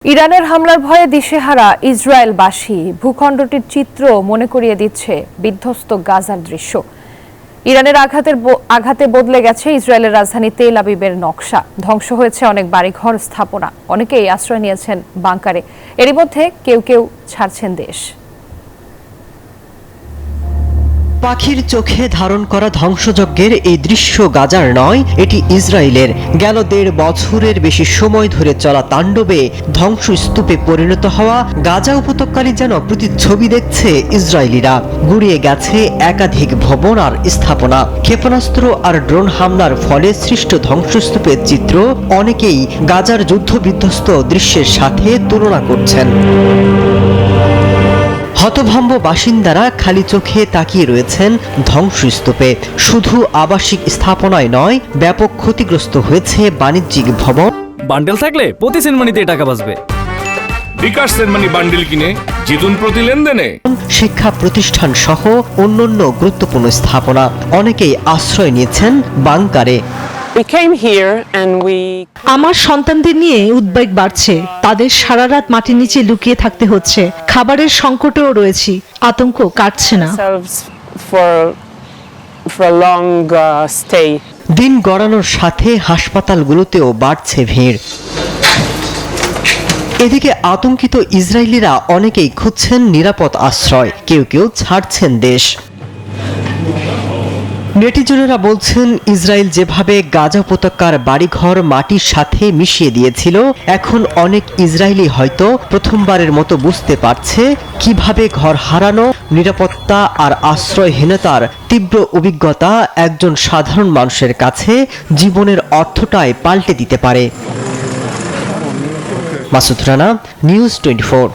ইরানের হামলার ভয়ে দিশেহারা ইসরায়েলবাসী ভূখণ্ডটির চিত্র মনে করিয়ে দিচ্ছে বিধ্বস্ত গাজার দৃশ্য। ইরানের আঘাতে বদলে গেছে ইসরায়েলের রাজধানী তেল আবিবের নকশা। ধ্বংস হয়েছে অনেক বাড়িঘর, স্থাপনা। অনেকেই আশ্রয় নিয়েছেন বাংকারে। এরই মধ্যে কেউ কেউ ছাড়ছেন দেশ। পাখির চোখে ধারণ করা ধ্বংসযজ্ঞের এই দৃশ্য গাজার নয়, এটি ইসরায়েলের। গেল ১.৫ বছরের বেশি সময় ধরে চলা তাণ্ডবে ধ্বংসস্তূপে পরিণত হওয়া গাজা উপত্যকারই যেন প্রতিচ্ছবি দেখছে ইসরায়েলিরা। গুড়িয়ে গেছে একাধিক ভবন আর স্থাপনা। ক্ষেপণাস্ত্র আর ড্রোন হামলার ফলে সৃষ্ট ধ্বংসস্তূপের চিত্র অনেকেই গাজার যুদ্ধবিধ্বস্ত দৃশ্যের সাথে তুলনা করছেন। হতভম্ব বাসিন্দারা খালি চোখে তাকিয়ে রয়েছেন ধ্বংসস্তূপে। শুধু আবাসিক স্থাপনায় নয়, ব্যাপক ক্ষতিগ্রস্ত হয়েছে বাণিজ্যিক ভবন। বান্ডেল থাকলে প্রতি সেনমানিতে টাকা বাঁচবে। বিকাশ সেনমানি বান্ডেল কিনে জিতুন প্রতি লেনদেনে। শিক্ষা প্রতিষ্ঠান সহ অন্যান্য গুরুত্বপূর্ণ স্থাপনা। অনেকেই আশ্রয় নিয়েছেন বাংকারে। আমার সন্তানদের নিয়ে উদ্বেগ বাড়ছে। তাদের সারা রাত মাটির নিচে লুকিয়ে থাকতে হচ্ছে। খাবারের সংকটেও রয়েছি। আতঙ্ক কাটছে না। দিন গড়ানোর সাথে হাসপাতালগুলোতেও বাড়ছে ভিড়। এদিকে আতঙ্কিত ইসরায়েলিরা অনেকেই খুঁজছেন নিরাপদ আশ্রয়। কেউ কেউ ছাড়ছেন দেশ। নেটিজনেরা বলছেন, ইসরায়েল যেভাবে গাজা উপত্যকার বাড়িঘর মাটির সাথে মিশিয়ে দিয়েছিল, এখন অনেক ইসরায়েলি হয়তো প্রথমবারের মতো বুঝতে পারছে কিভাবে ঘর হারানো, নিরাপত্তা আর আশ্রয়হীনতার তীব্র অভিজ্ঞতা একজন সাধারণ মানুষের কাছে জীবনের অর্থটাই পাল্টে দিতে পারে। মাসুদ রানা, নিউজ 24।